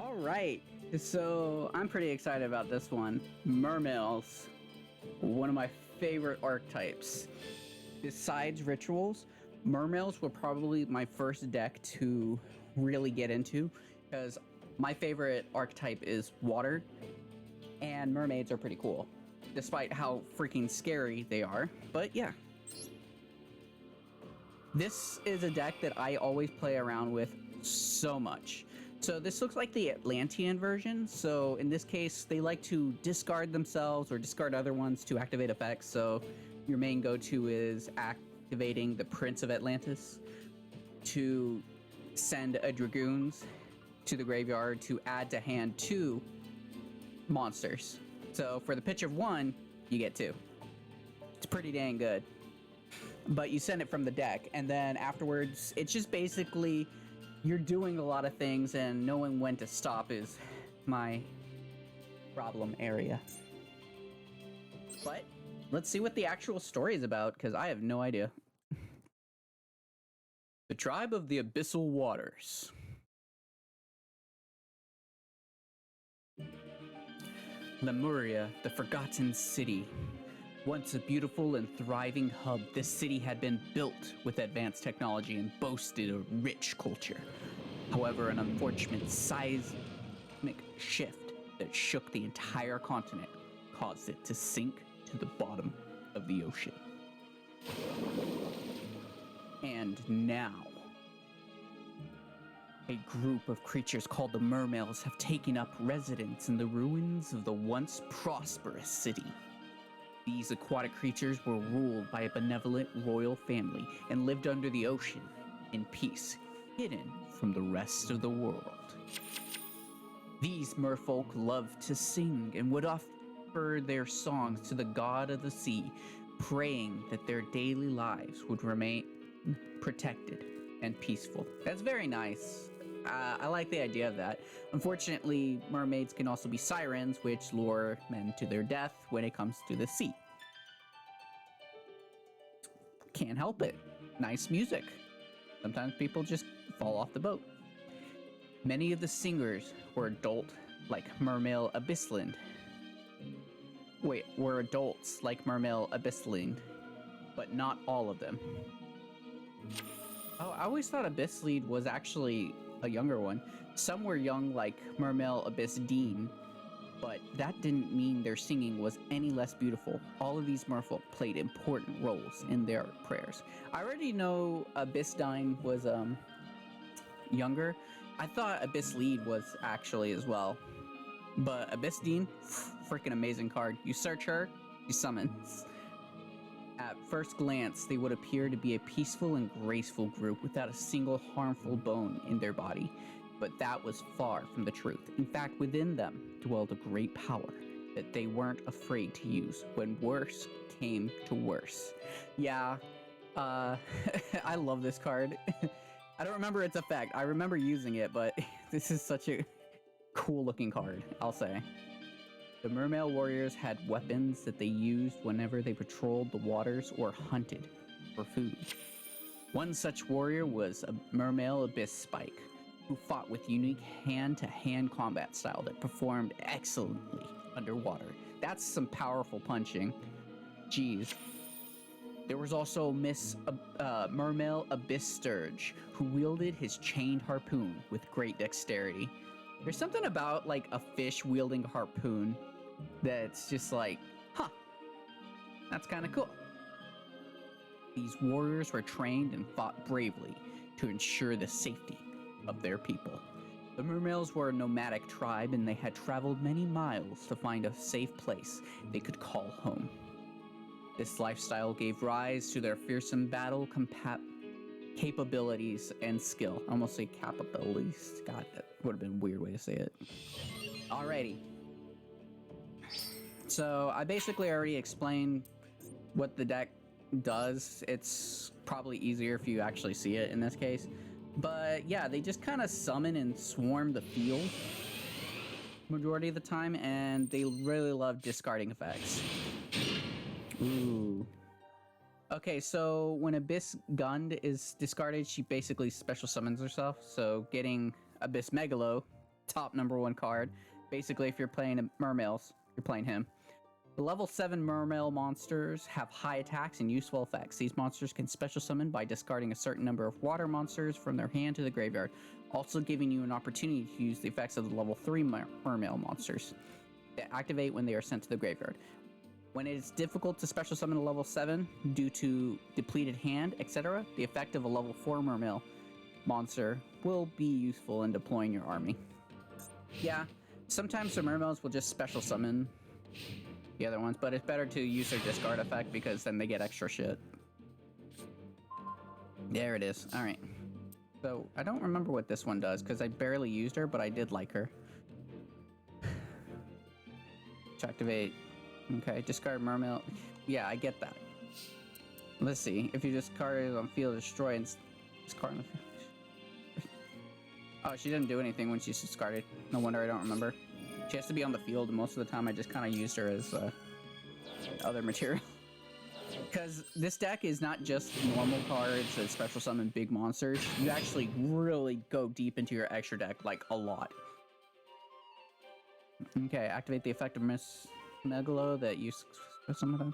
All right, so I'm pretty excited about this one. Mermails, one of my favorite archetypes. Besides rituals, Mermails were probably my first deck to really get into because my favorite archetype is water, and mermaids are pretty cool, despite how freaking scary they are. But yeah. This is a deck that I always play around with so much. So this looks like the Atlantean version. So in this case, they like to discard themselves or discard other ones to activate effects. So your main go-to is activating the Prince of Atlantis to send a Dragoons to the graveyard to add to hand 2 monsters. So for the pitch of 1, you get 2. It's pretty dang good. But you send it from the deck, and then afterwards, it's just basically you're doing a lot of things, and knowing when to stop is my problem area. But let's see what the actual story is about, because I have no idea. The Tribe of the Abyssal Waters. Lemuria, the Forgotten City. Once a beautiful and thriving hub, this city had been built with advanced technology and boasted a rich culture. However, an unfortunate seismic shift that shook the entire continent caused it to sink to the bottom of the ocean. And now, a group of creatures called the Mermails have taken up residence in the ruins of the once prosperous city. These aquatic creatures were ruled by a benevolent royal family and lived under the ocean in peace, hidden from the rest of the world. These merfolk loved to sing and would offer their songs to the god of the sea, praying that their daily lives would remain protected and peaceful. That's very nice. I like the idea of that. Unfortunately, mermaids can also be sirens, which lure men to their death when it comes to the sea. Can't help it. Nice music. Sometimes people just fall off the boat. Many of the singers were adults like Mermail Abyssalind. But not all of them. Oh, I always thought Abyssalind was actually a younger one. Some were young like Mermail Abyss Dean, but that didn't mean their singing was any less beautiful. All of these merfolk played important roles in their prayers. I already know Abyss Dean was younger. I thought Abyss Lead was actually as well. But Abyss Dean, freaking amazing card. You search her, she summons. At first glance, they would appear to be a peaceful and graceful group without a single harmful bone in their body. But that was far from the truth. In fact, within them dwelled a great power that they weren't afraid to use when worse came to worse. Yeah, I love this card. I don't remember its effect. I remember using it, but this is such a cool looking card, I'll say. The Mermail warriors had weapons that they used whenever they patrolled the waters or hunted for food. One such warrior was a Mermail Abyss Spike, who fought with unique hand-to-hand combat style that performed excellently underwater. That's some powerful punching. Jeez. There was also Miss Mermail Abyss Sturge, who wielded his chained harpoon with great dexterity. There's something about like a fish wielding a harpoon that's just like, huh, that's kind of cool. These warriors were trained and fought bravely to ensure the safety of their people. The Mermails were a nomadic tribe, and they had traveled many miles to find a safe place they could call home. This lifestyle gave rise to their fearsome battle capabilities and skill. I almost say capabilities. God, that would have been a weird way to say it. Alrighty. So I basically already explained what the deck does. It's probably easier if you actually see it in this case. But yeah, they just kind of summon and swarm the field majority of the time, and they really love discarding effects. Ooh. Okay, so when Abyss Gund is discarded, she basically special summons herself. So getting Abyss Megalo top #1 card. Basically, if you're playing Mermails, you're playing him. The level 7 Mermail monsters have high attacks and useful effects. These monsters can special summon by discarding a certain number of water monsters from their hand to the graveyard, also giving you an opportunity to use the effects of the level 3 Mermail monsters. They activate when they are sent to the graveyard. When it is difficult to special summon a level 7 due to depleted hand, etc., the effect of a level 4 Mermail monster will be useful in deploying your army. Yeah, sometimes the Mermails will just special summon the other ones, but it's better to use their discard effect because then they get extra shit. There it is. All right. So I don't remember what this one does because I barely used her, but I did like her. To activate. Okay, discard Mermail. Yeah, I get that. Let's see. If you discard it on field, destroy and discard on the field. Oh, she didn't do anything when she's discarded. No wonder I don't remember. She has to be on the field, and most of the time I just kind of used her as other material. Because this deck is not just normal cards that special summon big monsters. You actually really go deep into your extra deck, like a lot. Okay, activate the effect of Miss Megalo that you some of them.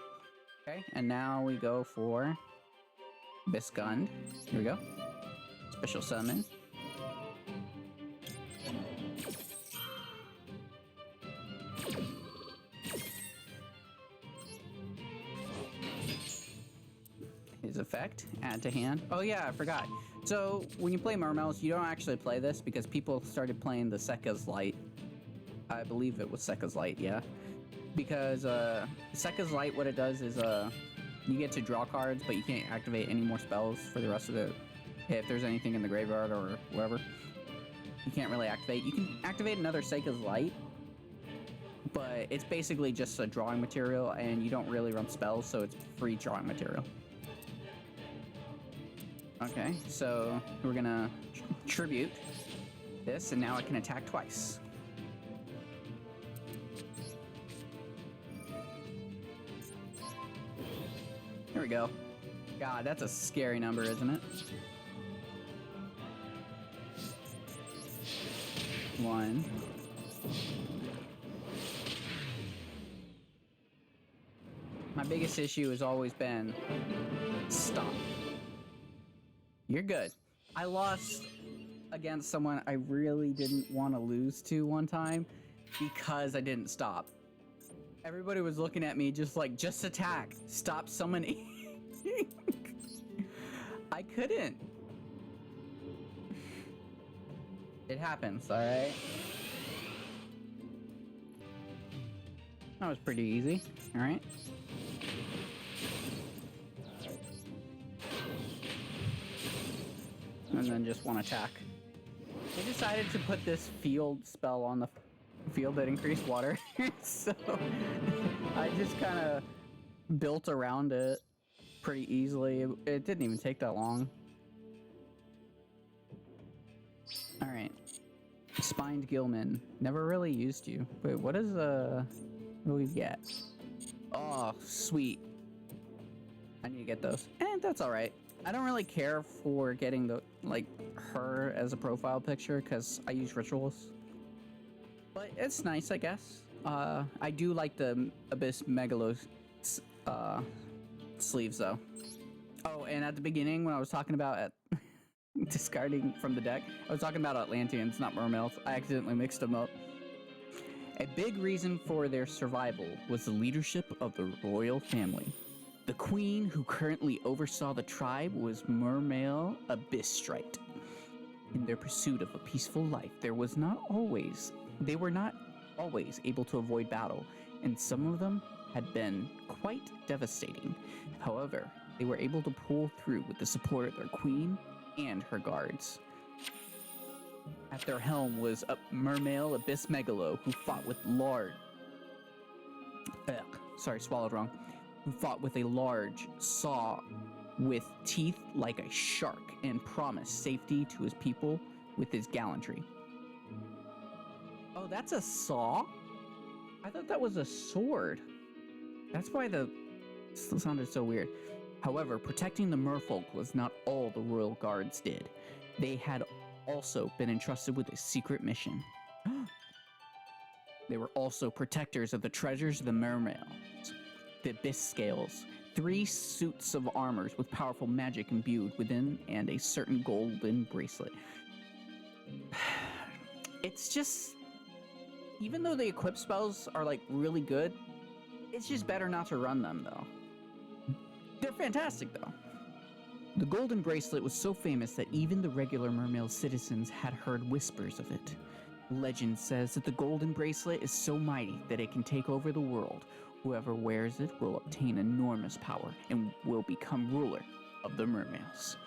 Okay, and now we go for Biscund. Here we go. Special summon. His effect, add to hand. Oh yeah, I forgot. So when you play Mermails, you don't actually play this because people started playing the Sekka's Light. I believe it was Sekka's Light, yeah. Because Sekka's Light, what it does is you get to draw cards, but you can't activate any more spells for the rest of the... If there's anything in the graveyard or whatever, you can't really activate. You can activate another Sekka's Light, but it's basically just a drawing material, and you don't really run spells, so it's free drawing material. Okay, so we're gonna tribute this, and now I can attack twice. Here we go. God, that's a scary number, isn't it? 1. My biggest issue has always been stop. You're good. I lost against someone I really didn't want to lose to one time because I didn't stop. Everybody was looking at me just like, just attack. Stop summoning. I couldn't. It happens, alright? That was pretty easy, alright? And then just one attack. I decided to put this field spell on the field that increased water, so I just kind of built around it pretty easily. It didn't even take that long. Alright. Spined Gilman. Never really used you. Wait, what is what do we get? Oh, sweet. I need to get those. And that's alright. I don't really care for getting the her as a profile picture because I use rituals. But it's nice, I guess. I do like the Abyss Megalo sleeves though. Oh, and at the beginning when I was talking about discarding from the deck, I was talking about Atlanteans, not Mermails. I accidentally mixed them up. A big reason for their survival was the leadership of the royal family. The queen who currently oversaw the tribe was Mermail Abystrite. In their pursuit of a peaceful life, they were not always able to avoid battle, and some of them had been quite devastating. However, they were able to pull through with the support of their queen and her guards. At their helm was Mermail Abyss Megalo, who fought with who fought with a large saw with teeth like a shark and promised safety to his people with his gallantry. Oh, that's a saw? I thought that was a sword. That's why the sounded so weird. However, protecting the merfolk was not all the royal guards did. They had also been entrusted with a secret mission. They were also protectors of the treasures of the Mermails, the Abyss Scales, 3 suits of armors with powerful magic imbued within, and a certain golden bracelet. It's just, even though the equip spells are like really good, it's just better not to run them though. They're fantastic though. The golden bracelet was so famous that even the regular Mermail citizens had heard whispers of it. Legend says that the golden bracelet is so mighty that it can take over the world. Whoever wears it will obtain enormous power and will become ruler of the Mermails.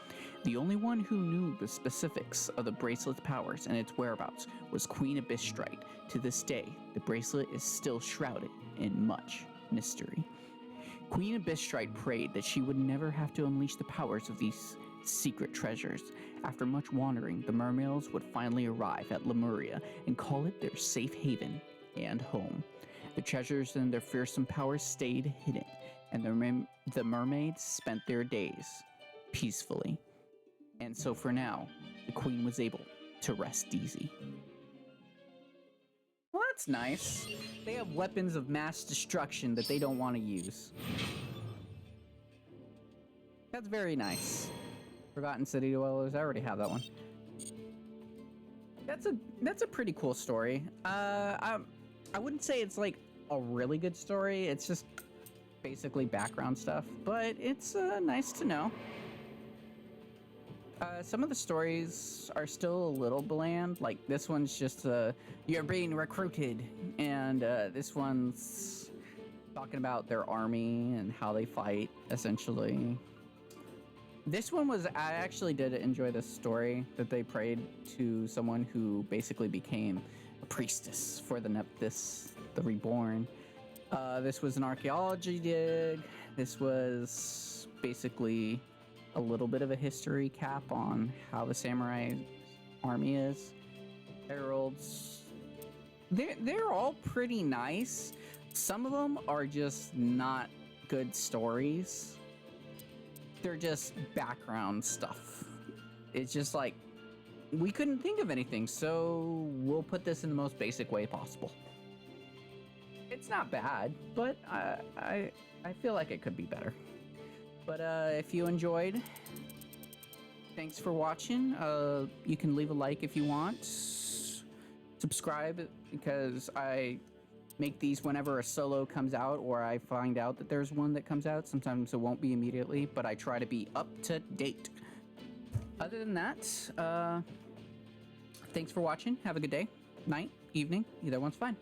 The only one who knew the specifics of the bracelet's powers and its whereabouts was Queen Abyssal. To this day, the bracelet is still shrouded in much mystery. Queen Abyssal prayed that she would never have to unleash the powers of these secret treasures. After much wandering, the Mermails would finally arrive at Lemuria and call it their safe haven and home. The treasures and their fearsome powers stayed hidden, and the mermaids spent their days peacefully. And so for now, the queen was able to rest easy. Well, that's nice. They have weapons of mass destruction that they don't want to use. That's very nice. Forgotten City Dwellers, I already have that one. That's a pretty cool story. I wouldn't say it's like a really good story. It's just basically background stuff, but it's nice to know. Some of the stories are still a little bland. Like this one's just you're being recruited, and this one's talking about their army and how they fight, essentially. This one was, I actually did enjoy this story that they prayed to someone who basically became a priestess for the Reborn. This was an archaeology dig. This was basically a little bit of a history cap on how the samurai army is. Heralds, they're all pretty nice. Some of them are just not good stories. They're just background stuff. It's just like, we couldn't think of anything, so we'll put this in the most basic way possible. It's not bad, but I feel like it could be better. But if you enjoyed, thanks for watching. You can leave a like if you want. Subscribe, because I make these whenever a solo comes out, or I find out that there's one that comes out. Sometimes it won't be immediately, but I try to be up to date. Other than that, thanks for watching. Have a good day, night, evening. Either one's fine.